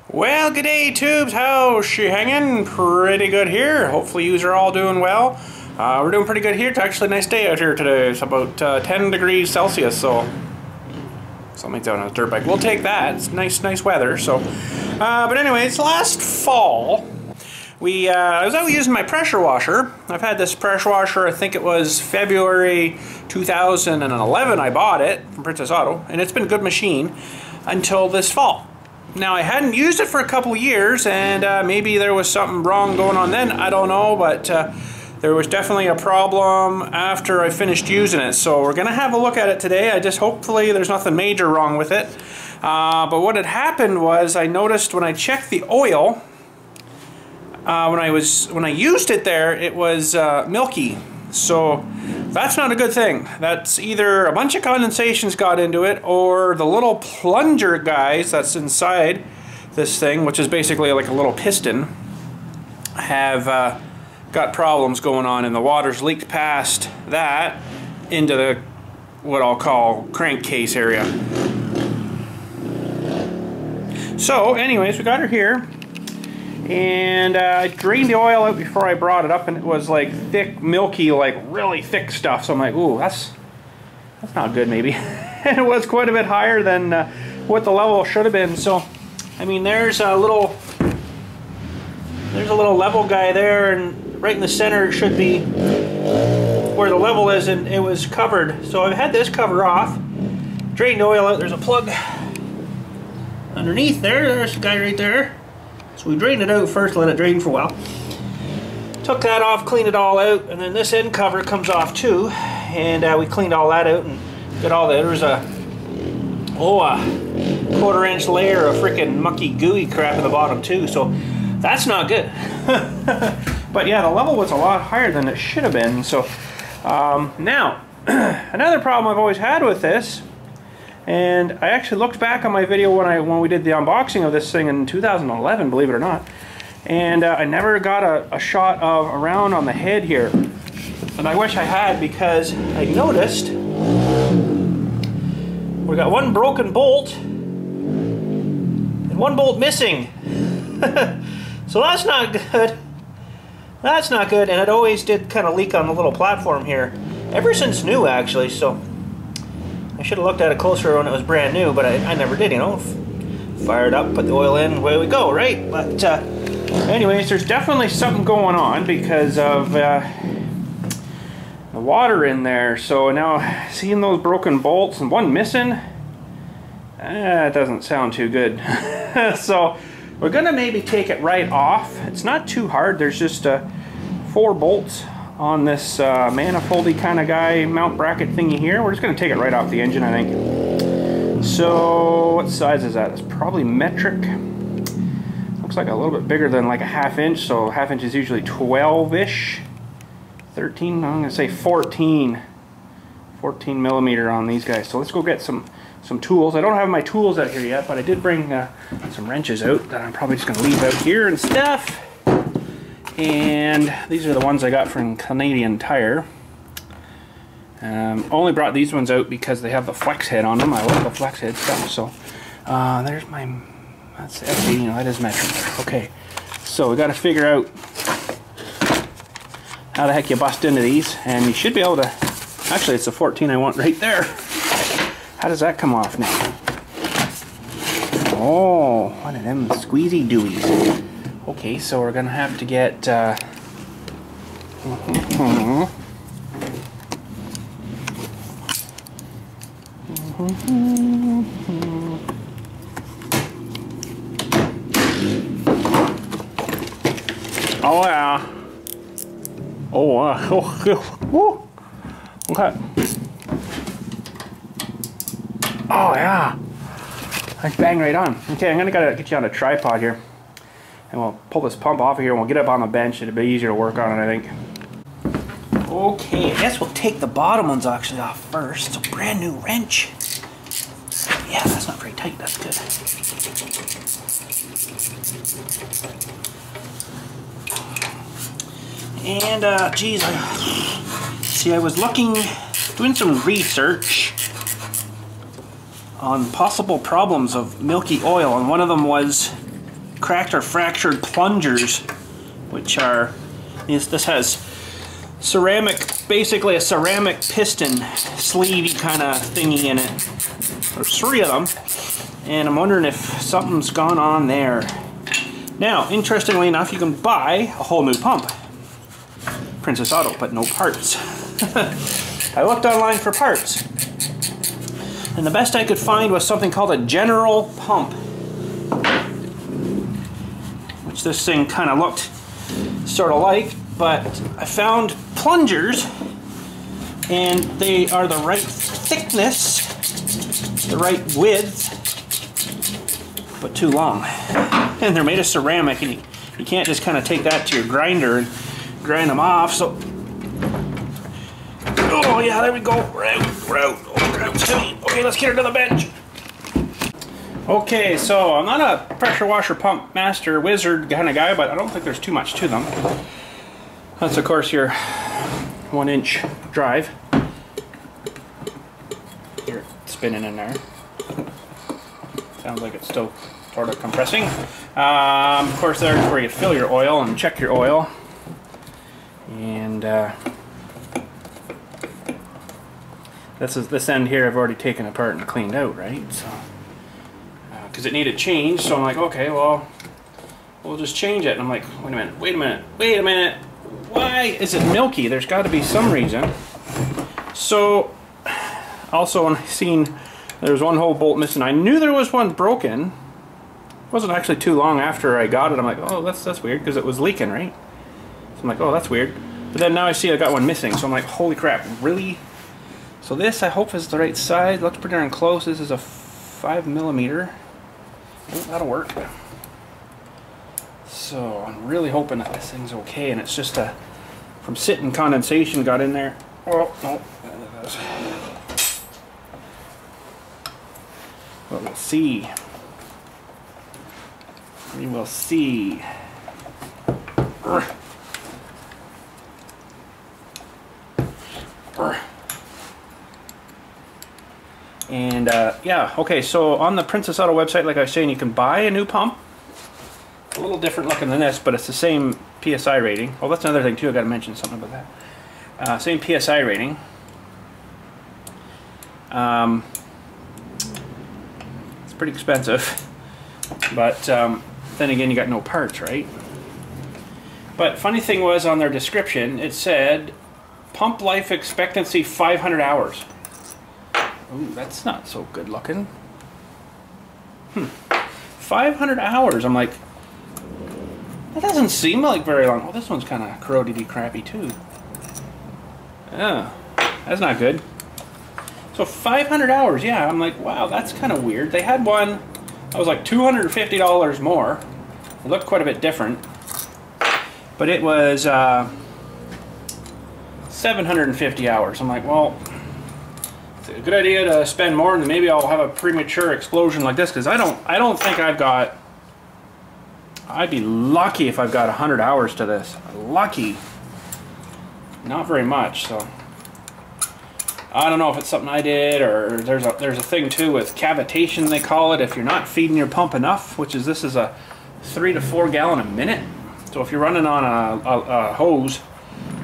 Well, g'day tubes, how's she hanging? Pretty good here. Hopefully yous are all doing well. We're doing pretty good here. It's actually a nice day out here today. It's about 10 degrees Celsius, so something's out on a dirt bike. We'll take that. It's nice weather. So, but anyways, last fall I was out using my pressure washer. I've had this pressure washer. I think it was February 2011. I bought it from Princess Auto, and it's been a good machine until this fall. Now, I hadn't used it for a couple years, and maybe there was something wrong going on then. I don't know, but there was definitely a problem after I finished using it. So we're going to have a look at it today. Hopefully there's nothing major wrong with it. But what had happened was I noticed when I checked the oil, when I used it there, it was milky. So that's not a good thing. That's either a bunch of condensations got into it, or the little plunger guys that's inside this thing, which is basically like a little piston, have got problems going on, and the water's leaked past that into the what I'll call crankcase area. So anyways, we got her here. And I drained the oil out before I brought it up, and it was like thick, milky, like really thick stuff. So I'm like, ooh, that's not good, maybe. And it was quite a bit higher than what the level should have been. So, I mean, there's a little level guy there, and right in the center should be where the level is, and it was covered. So I've had this cover off, drained the oil out. There's a plug underneath there. There's a guy right there. So we drained it out first, let it drain for a while. Took that off, cleaned it all out, and then this end cover comes off too. And we cleaned all that out and got all that. There's a quarter-inch layer of freaking mucky, gooey crap at the bottom too. So that's not good. But yeah, the level was a lot higher than it should have been. So now, another problem I've always had with this. And I actually looked back on my video when we did the unboxing of this thing in 2011, believe it or not. And I never got a shot of around on the head here. And I wish I had, because I noticed we got one broken bolt and one bolt missing. So that's not good. That's not good, and it always did kind of leak on the little platform here. Ever since new, actually, so I should have looked at it closer when it was brand new, but I never did, you know. Fire it up, put the oil in, away we go, right? But anyways, there's definitely something going on because of the water in there. So now, seeing those broken bolts and one missing, it doesn't sound too good. So we're gonna maybe take it right off. It's not too hard. There's just 4 bolts on this manifoldy kind of guy mount bracket thingy here. We're just going to take it right off the engine, I think. So what size is that? It's probably metric. Looks like a little bit bigger than like a 1/2 inch, so 1/2 inch is usually 12-ish. 13, I'm going to say 14 millimeter on these guys. So let's go get some tools. I don't have my tools out here yet, but I did bring some wrenches out that I'm probably just going to leave out here and stuff. And these are the ones I got from Canadian Tire. Only brought these ones out because they have the flex head on them. I love the flex head stuff. So there's my, that's FD, you know, that is metric. Okay, so we got to figure out how the heck you bust into these, and you should be able to. Actually, it's the 14 I want right there. How does that come off now? Oh, one of them squeezy dooies. Okay, so we're gonna have to get oh yeah. Oh okay. Oh yeah. Let's bang right on. Okay, I'm gonna get you on a tripod here. And we'll pull this pump off of here and we'll get up on the bench. It'll be easier to work on it, I think. Okay, I guess we'll take the bottom ones actually off first. It's a brand new wrench. Yeah, that's not very tight. That's good. And, geez, I was doing some research on possible problems of milky oil, and one of them was cracked or fractured plungers, which are, this has ceramic, basically a ceramic piston sleevey kind of thingy in it. There's 3 of them, and I'm wondering if something's gone on there. Now, interestingly enough, you can buy a whole new pump, Princess Auto, but no parts. I looked online for parts, and the best I could find was something called a general pump, which this thing kind of looked sort of like, but I found plungers, and they are the right thickness, the right width, but too long. And they're made of ceramic, and you can't just kind of take that to your grinder and grind them off. So, oh yeah, there we go. We're out. Oh, ground's heavy. Okay, let's get her to the bench. Okay, so I'm not a pressure washer pump master wizard kind of guy, but I don't think there's too much to them. That's of course your 1-inch drive. You're spinning in there. Sounds like it's still sort of compressing. Of course, there's where you fill your oil and check your oil. And this end here I've already taken apart and cleaned out, right? So, because it needed change, so I'm like, okay, well, we'll just change it. And I'm like, wait a minute. Why is it milky? There's got to be some reason. So, also when I seen there's one whole bolt missing, I knew there was one broken. It wasn't actually too long after I got it. I'm like, oh, that's weird, because it was leaking, right? So I'm like, oh, that's weird. But then now I see I got one missing, so I'm like, holy crap, really? So this, I hope, is the right size. Looks pretty darn close. This is a 5mm. Oh, that'll work. So I'm really hoping that this thing's okay, and it's just from sitting, condensation got in there. Oh, no. But we'll see. We will see. And yeah, okay, so on the Princess Auto website, like I was saying, you can buy a new pump. A little different looking than this, but it's the same PSI rating. Oh, that's another thing too, I gotta mention something about that. Same PSI rating. It's pretty expensive, but then again, you got no parts, right? But funny thing was, on their description, it said pump life expectancy 500 hours. Ooh, that's not so good looking. 500 hours. I'm like, that doesn't seem like very long. Oh, this one's kind of corroded-y crappy too. Yeah, that's not good. So 500 hours, yeah. I'm like, wow, that's kind of weird. They had one that was like $250 more. It looked quite a bit different. But it was 750 hours. I'm like, well, it's a good idea to spend more, and maybe I'll have a premature explosion like this, because I don't think I've got. I'd be lucky if I've got 100 hours to this. Lucky. Not very much. So I don't know if it's something I did, or there's a thing too with cavitation, they call it, if you're not feeding your pump enough, which is, this is a 3 to 4 gallon a minute. So if you're running on a hose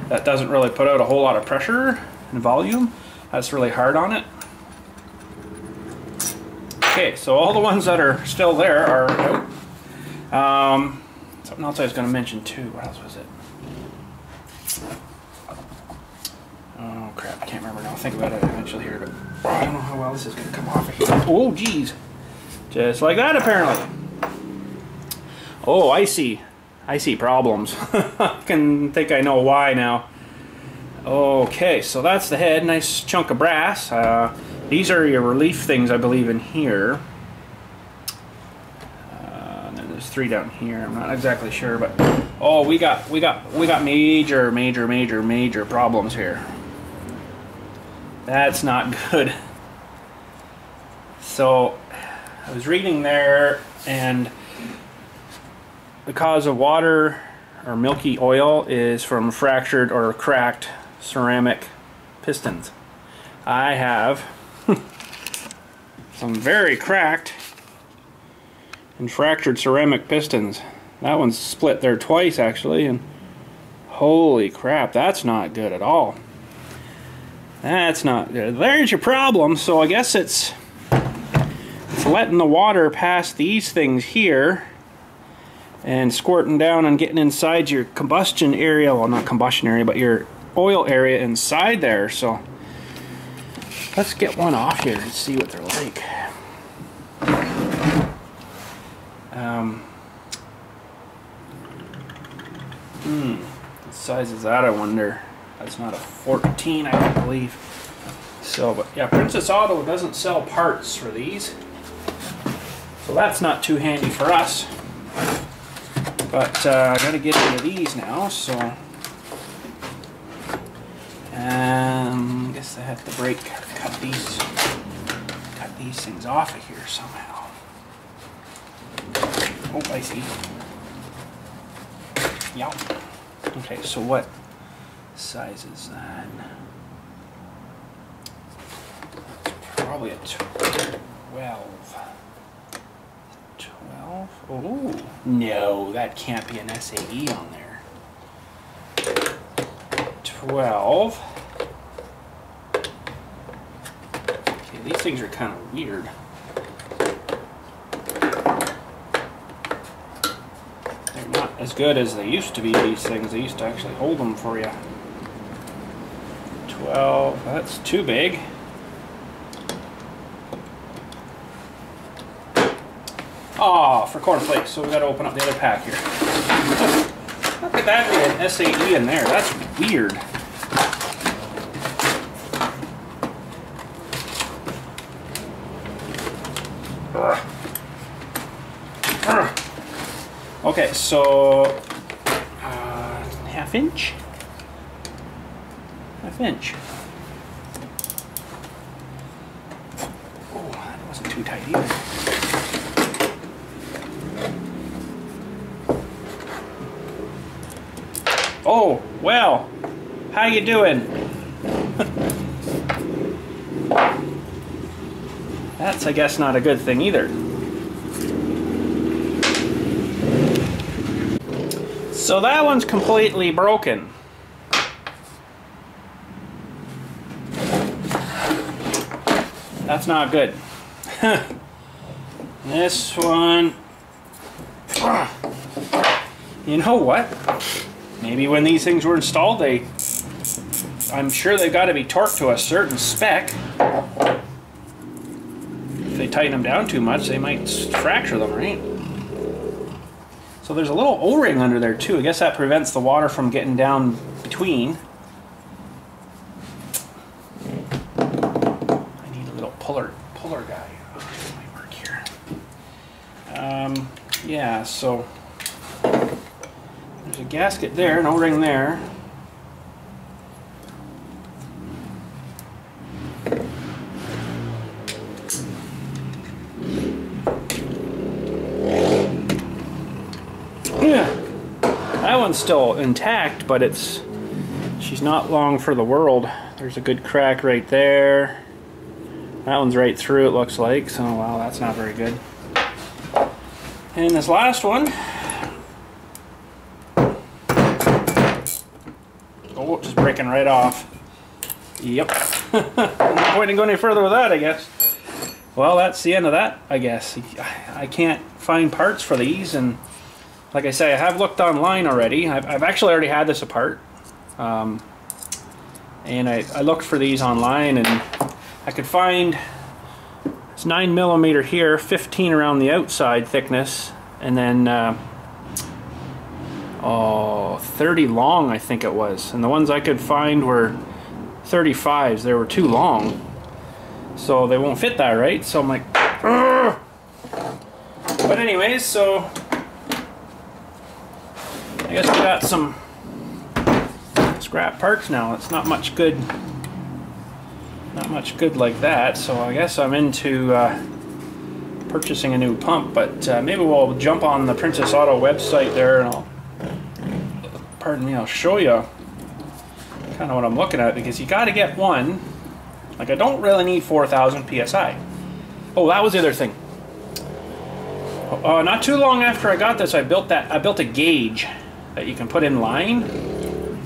that doesn't really put out a whole lot of pressure and volume, that's really hard on it. Okay, so all the ones that are still there are out. Something else I was going to mention too. What else was it? Oh crap, I can't remember now. I'll think about it eventually here, but I don't know how well this is going to come off of here. Oh geez, just like that apparently. Oh, I see problems. I can think I know why now. Okay, so that's the head, nice chunk of brass. These are your relief things, I believe, in here. And then there's 3 down here. I'm not exactly sure, but oh, we got major problems here. That's not good. So I was reading there, and the cause of water or milky oil is from fractured or cracked ceramic pistons. I have some very cracked and fractured ceramic pistons. That one's split there twice actually, and holy crap, that's not good at all. That's not good. There's your problem. So I guess it's letting the water pass these things here and squirting down and getting inside your combustion area. Well, not combustion area, but your oil area inside there. So let's get one off here and see what they're like. What size is that, I wonder? That's not a 14, I don't believe. So, but yeah, Princess Auto doesn't sell parts for these. So that's not too handy for us. But I gotta get into these now, so I guess I have to cut these things off of here somehow. Oh, I see. Yep. Okay, so what size is that? It's probably a 12. 12? Oh, no, that can't be an SAE on there. 12. Okay, these things are kind of weird. They're not as good as they used to be, these things. They used to actually hold them for you. 12, that's too big. Oh, for cornflakes, so we got to open up the other pack here. How could that be an SAE in there? That's weird. Okay, so half inch. Half inch. Oh, that wasn't too tight either. Oh, well, how you doing? That's, I guess, not a good thing either. So that one's completely broken. That's not good. This one, you know what? Maybe when these things were installed, I'm sure they've got to be torqued to a certain spec. If they tighten them down too much, they might fracture them, right? So there's a little O-ring under there too. I guess that prevents the water from getting down between. I need a little puller guy. Oh, this might work here. Yeah, so there's a gasket there, an O-ring there. Yeah, that one's still intact, but she's not long for the world. There's a good crack right there. That one's right through, it looks like, so wow, that's not very good. And this last one, oh, just breaking right off. Yep. No point in going any further with that, I guess. Well, that's the end of that, I guess. I can't find parts for these, and like I say, I have looked online already. I've actually already had this apart. And I looked for these online, and I could find, it's 9mm here, 15 around the outside thickness, and then 30 long, I think it was. And the ones I could find were 35s. They were too long, so they won't fit that, right? So I'm like, ugh! But anyways, so I guess we got some scrap parts now. It's not much good. Not much good like that. So I guess I'm into purchasing a new pump. But maybe we'll jump on the Princess Auto website there, and I'll show you kind of what I'm looking at, because you got to get one. Like, I don't really need 4,000 psi. Oh, that was the other thing. not too long after I got this, I built a gauge that you can put in line,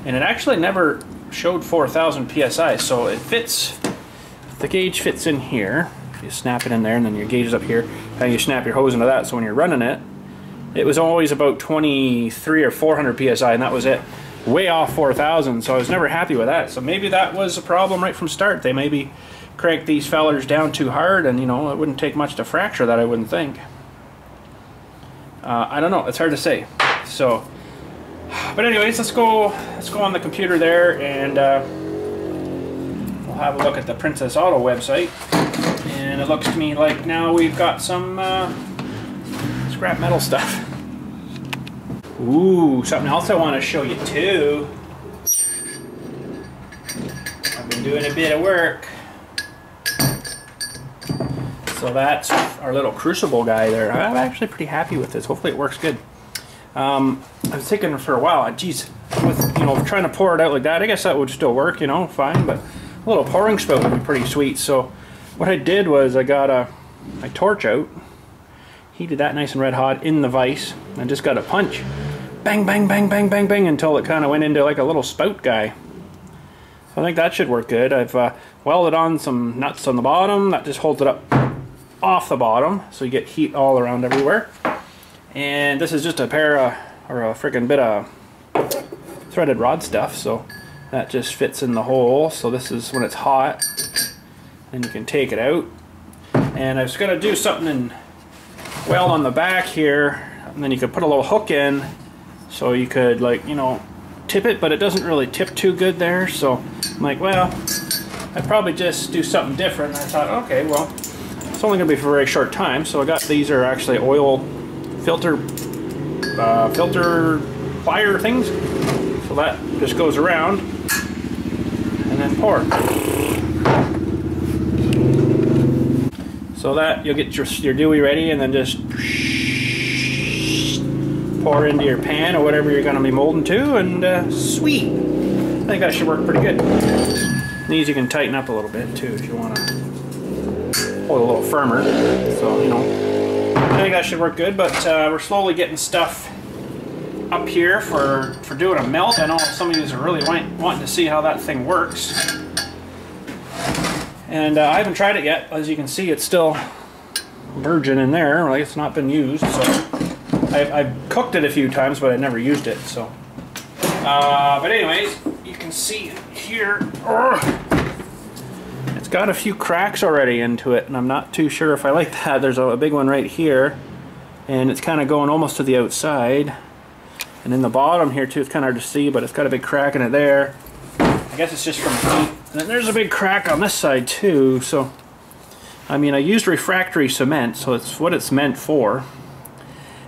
and it actually never showed 4,000 psi. So it fits. The gauge fits in here. You snap it in there, and then your gauge is up here, and you snap your hose into that. So when you're running it, it was always about 23 or 400 psi, and that was it. Way off 4,000, so I was never happy with that. So maybe that was a problem right from start. They maybe cranked these fellers down too hard, and you know, it wouldn't take much to fracture that, I wouldn't think. I don't know, it's hard to say. So, but anyways, let's go on the computer there, and we'll have a look at the Princess Auto website. And it looks to me like now we've got some scrap metal stuff. Ooh, something else I want to show you too. I've been doing a bit of work. So that's our little crucible guy there. I'm actually pretty happy with this. Hopefully it works good. I was thinking for a while, geez, with trying to pour it out like that, I guess that would still work, fine. But a little pouring spout would be pretty sweet. So what I did was I got my torch out, heated that nice and red hot in the vise, and just got a punch. Bang, bang, bang, bang, bang, bang, until it kind of went into like a little spout guy. So I think that should work good. I've welded on some nuts on the bottom. That just holds it up off the bottom, so you get heat all around everywhere. And this is just a pair of, or a freaking bit of threaded rod stuff, so that just fits in the hole. So this is when it's hot, and you can take it out. And I was going to do something and weld on the back here, and then you could put a little hook in, so you could, like, tip it, but it doesn't really tip too good there. So I'm like, well, I'd probably just do something different. And I thought, okay, well, it's only going to be for a very short time. So I got, these are actually oil filter plier things. So that just goes around and then pour. So that you'll get your dewey ready, and then just pour into your pan or whatever you're going to be molding to, and sweet. I think that should work pretty good. These you can tighten up a little bit too if you want to hold a little firmer. So I think that should work good. But we're slowly getting stuff up here for doing a melt. I know some of you are really wanting to see how that thing works. And I haven't tried it yet. As you can see, it's still virgin in there, like it's not been used. So I've cooked it a few times, but I never used it. So, but anyways, you can see here, it's got a few cracks already into it, and I'm not too sure if I like that. There's a big one right here, and it's kind of going almost to the outside. And in the bottom here too, it's kind of hard to see, but it's got a big crack in it there. I guess it's just from heat. And then there's a big crack on this side too. So, I mean, I used refractory cement, so it's what it's meant for.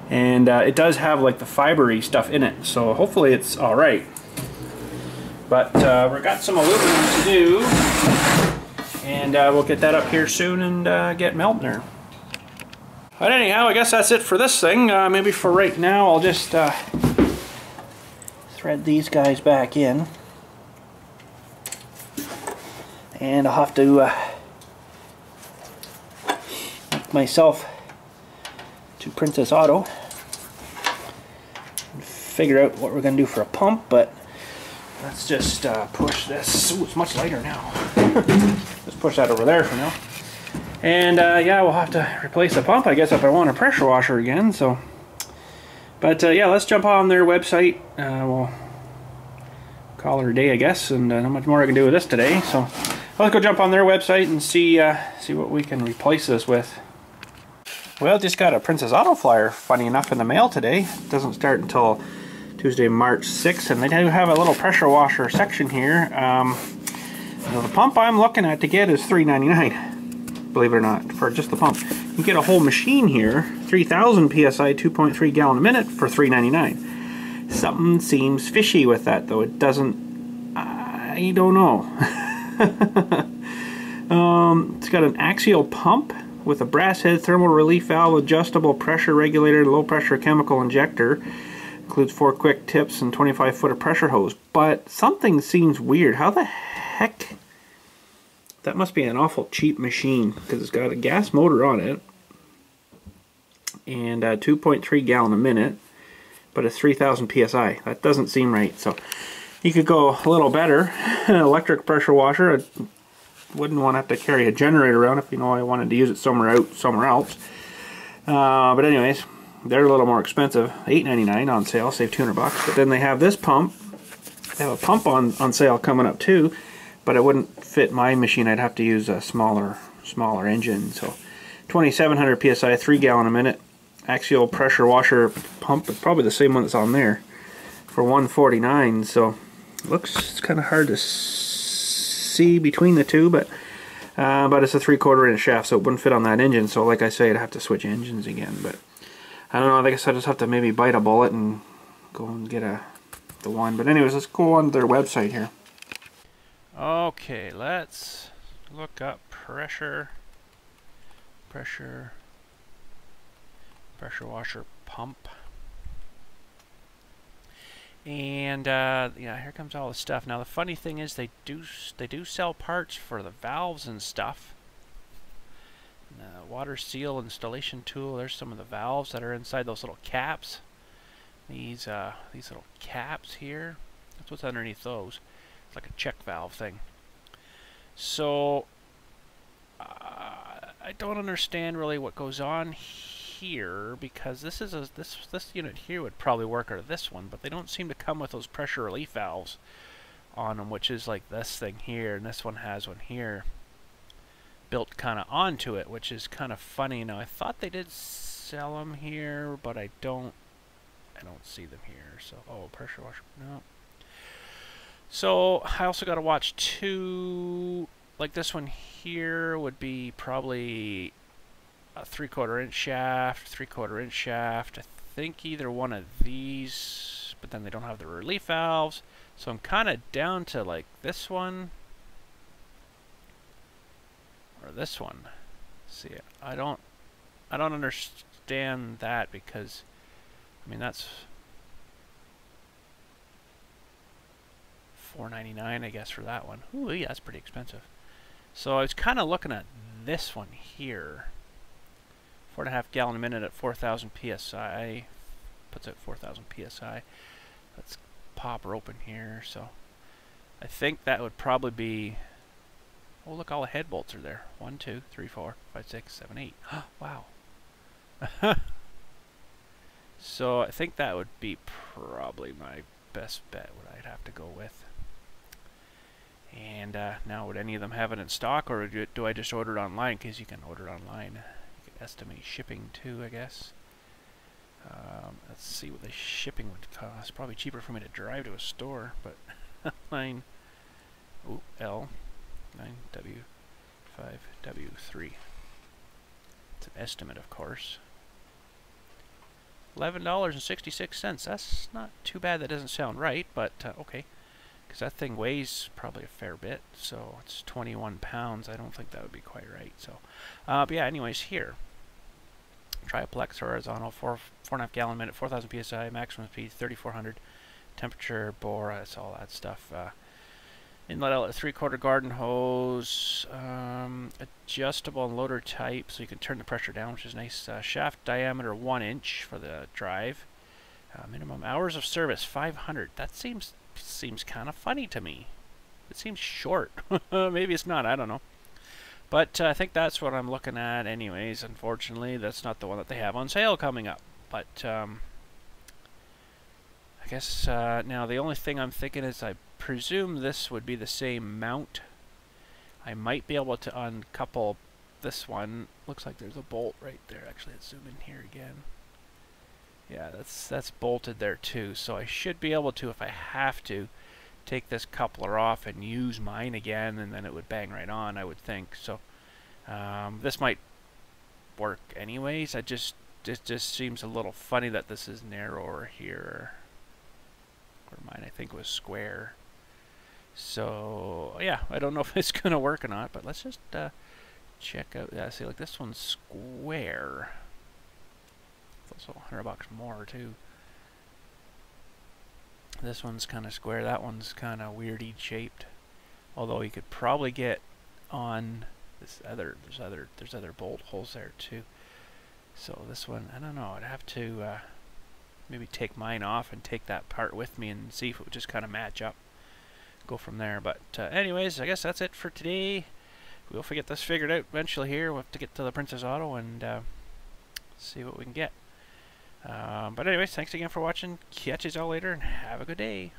And it does have like the fibery stuff in it, so hopefully it's all right. But we've got some aluminum to do, and we'll get that up here soon and get melting her. But anyhow, I guess that's it for this thing. Maybe for right now, I'll just thread these guys back in. And I'll have to make myself to Princess Auto and figure out what we're going to do for a pump, but let's just push this. Ooh, it's much lighter now. Just push that over there for now. And yeah, we'll have to replace the pump, I guess, if I want a pressure washer again. So, but yeah, let's jump on their website. We'll call it a day, I guess, and not much more I can do with this today. So let's go jump on their website and see what we can replace this with. Well, just got a Princess Auto flyer, funny enough, in the mail today. It doesn't start until Tuesday, March 6th, and they do have a little pressure washer section here. The pump I'm looking at to get is $3.99, believe it or not, for just the pump. You get a whole machine here, 3,000 PSI, 2.3 gallon a minute for $3.99. Something seems fishy with that, though. It doesn't, I don't know. It's got an axial pump with a brass head, thermal relief valve, adjustable pressure regulator, low pressure chemical injector. Includes 4 quick tips and 25 foot of pressure hose. But something seems weird. How the heck? That must be an awful cheap machine, because it's got a gas motor on it. and 2.3 gallon a minute, but it's 3,000 psi. That doesn't seem right. So you could go a little better. An electric pressure washer. I wouldn't want to have to carry a generator around if I wanted to use it somewhere else. But anyways, they're a little more expensive. $8.99 on sale, save 200 bucks. But then they have this pump. They have a pump on sale coming up too, but it wouldn't fit my machine. I'd have to use a smaller engine. So 2,700 psi, 3 gallon a minute. Axial pressure washer pump, it's probably the same one that's on there, for $149. So it looks kind of hard to see between the two, but it's a 3/4 inch shaft, so it wouldn't fit on that engine. So like I say, I'd have to switch engines again. But I don't know, I guess I just have to maybe bite a bullet and go and get the one. But anyways, let's go on their website here. Okay, let's look up pressure washer pump. And yeah, here comes all the stuff. Now the funny thing is they do sell parts for the valves and stuff. Water seal installation tool. There's some of the valves that are inside those little caps. These little caps here. That's what's underneath those. It's like a check valve thing. So I don't understand really what goes on here, because this unit here would probably work out of this one, but they don't seem to come with those pressure relief valves on them, which is like this thing here, and this one has one here built kind of onto it, which is kind of funny. Now I thought they did sell them here, but I don't see them here. So pressure washer, no. So I also got to watch two, like this one here would be probably a 3/4 inch shaft, 3/4 inch shaft. I think either one of these, but then they don't have the relief valves. So I'm kind of down to like this one or this one. See, I don't understand that, because I mean that's $4.99 I guess for that one. Ooh, yeah, that's pretty expensive. So I was kind of looking at this one here. 4.5 gallon a minute at 4,000 psi. Puts out 4,000 psi. Let's pop her open here. So I think that would probably be. Oh, look, all the head bolts are there. 1, 2, 3, 4, 5, 6, 7, 8. Wow. So I think that would be probably my best bet, what I'd have to go with. And now, would any of them have it in stock, or do I just order it online? Because you can order it online. You can estimate shipping too, I guess. Let's see what the shipping would cost. Probably cheaper for me to drive to a store, but line L 9W 5W3. It's an estimate, of course. $11.66. That's not too bad. That doesn't sound right, but okay. Because that thing weighs probably a fair bit, so it's 21 pounds. I don't think that would be quite right. So, but yeah, anyways, here. Triplex horizontal, 4.5 gallon minute, 4,000 psi, maximum speed 3,400, temperature, bore, that's all that stuff. Inlet outlet 3/4 garden hose, adjustable and loader type, so you can turn the pressure down, which is nice. Shaft diameter 1 inch for the drive. Minimum hours of service 500. That seems kind of funny to me. It seems short. Maybe it's not, I don't know. But I think that's what I'm looking at anyways. Unfortunately, that's not the one that they have on sale coming up. But I guess now the only thing I'm thinking is I presume this would be the same mount. I might be able to uncouple this one. Looks like there's a bolt right there. Actually, let's zoom in here again. Yeah, that's bolted there too. So I should be able to, if I have to, take this coupler off and use mine again, and then it would bang right on, I would think. So this might work anyways. It just seems a little funny that this is narrower here, where mine I think was square. So yeah, I don't know if it's gonna work or not, but let's just check out. Yeah, see, like this one's square. It's also $100 more too. This one's kind of square. That one's kind of weirdy shaped. Although you could probably get on this other. There's other bolt holes there too. So this one, I don't know, I'd have to maybe take mine off and take that part with me and see if it would just kind of match up. Go from there. But anyways, I guess that's it for today. We'll get this figured out eventually here. We'll have to get to the Princess Auto and see what we can get. But anyways, thanks again for watching. Catch you all later and have a good day.